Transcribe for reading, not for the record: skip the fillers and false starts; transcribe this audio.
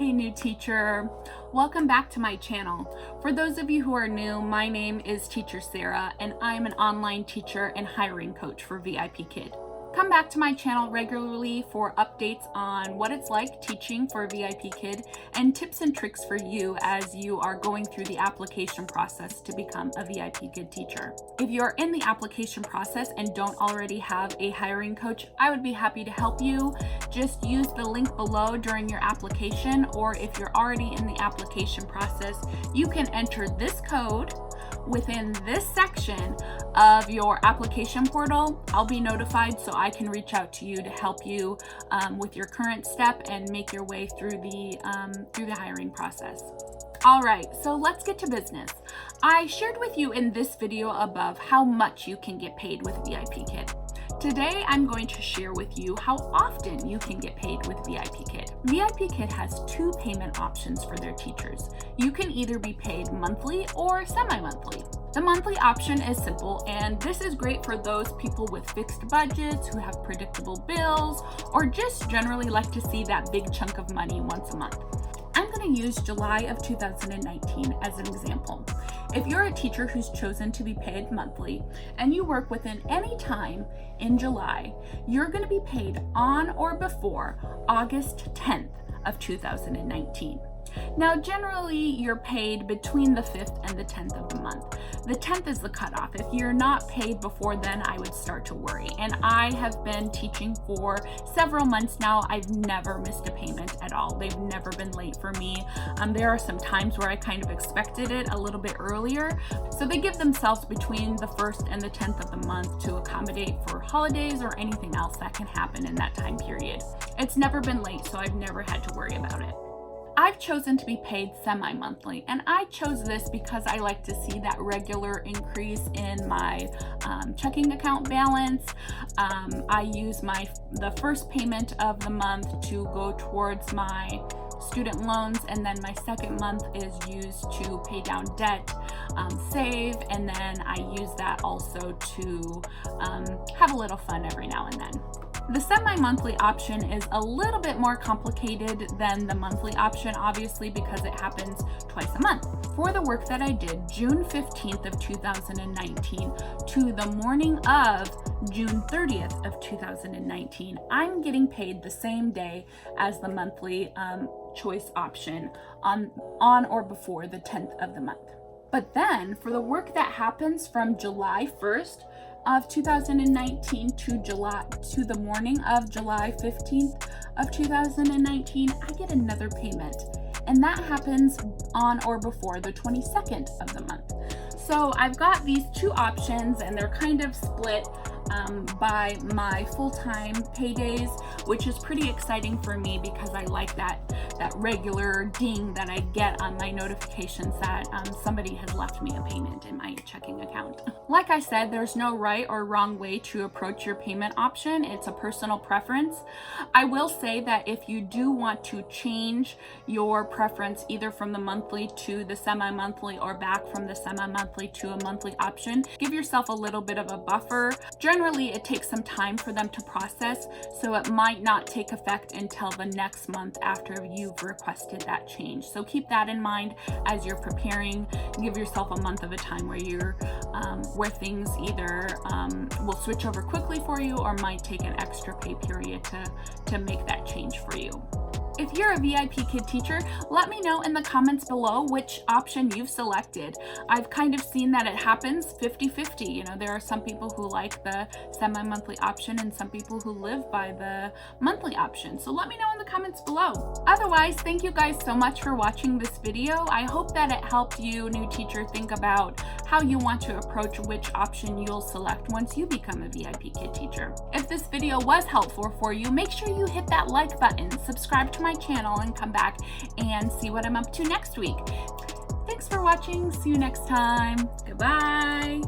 Hey new teacher, welcome back to my channel. For those of you who are new, my name is Teacher Sarah and I'm an online teacher and hiring coach for VIPKID. Come back to my channel regularly for updates on what it's like teaching for VIPKID and tips and tricks for you as you are going through the application process to become a VIPKID teacher. If you're in the application process and don't already have a hiring coach, I would be happy to help you. Just use the link below during your application, or if you're already in the application process, you can enter this code within this section of your application portal. I'll be notified so I can reach out to you to help you with your current step and make your way through the hiring process. All right, so let's get to business. I shared with you in this video above how much you can get paid with VIPKID. Today, I'm going to share with you how often you can get paid with VIPKID. VIPKID has two payment options for their teachers. You can either be paid monthly or semi-monthly. The monthly option is simple, and this is great for those people with fixed budgets who have predictable bills or just generally like to see that big chunk of money once a month. I'm going to use July of 2019 as an example. If you're a teacher who's chosen to be paid monthly and you work within any time in July, you're going to be paid on or before August 10th of 2019. Now, generally, you're paid between the 5th and the 10th of the month. The 10th is the cutoff. If you're not paid before then, I would start to worry. And I have been teaching for several months now. I've never missed a payment at all. They've never been late for me. There are some times where I kind of expected it a little bit earlier. So they give themselves between the 1st and the 10th of the month to accommodate for holidays or anything else that can happen in that time period. It's never been late, so I've never had to worry about it. I've chosen to be paid semi-monthly, and I chose this because I like to see that regular increase in my checking account balance. I use the first payment of the month to go towards my student loans, and then my second month is used to pay down debt, save, and then I use that also to have a little fun every now and then. The semi-monthly option is a little bit more complicated than the monthly option, obviously, because it happens twice a month. For the work that I did June 15th of 2019 to the morning of June 30th of 2019, I'm getting paid the same day as the monthly choice option on or before the 10th of the month. But then for the work that happens from July 1st of 2019 to the morning of July 15th of 2019, I get another payment, and that happens on or before the 22nd of the month. So I've got these two options, and they're kind of split by my full-time paydays, which is pretty exciting for me because I like that regular ding that I get on my notifications that somebody has left me a payment in my checking account. Like I said, there's no right or wrong way to approach your payment option. It's a personal preference. I will say that if you do want to change your preference either from the monthly to the semi-monthly or back from the semi-monthly to a monthly option, give yourself a little bit of a buffer. Generally, it takes some time for them to process, so it might not take effect until the next month after you've requested that change. So keep that in mind as you're preparing. Give yourself a month of a time where you're where things either will switch over quickly for you or might take an extra pay period to make that change for you. If you're a VIPKID teacher, let me know in the comments below which option you've selected. I've kind of seen that it happens 50-50. You know, there are some people who like the semi-monthly option and some people who live by the monthly option. So let me know in the comments below. Otherwise, thank you guys so much for watching this video. I hope that it helped you, new teacher, think about how you want to approach which option you'll select once you become a VIPKID teacher. If this video was helpful for you, make sure you hit that like button, subscribe to my channel, and come back and see what I'm up to next week. Thanks for watching. See you next time. Goodbye.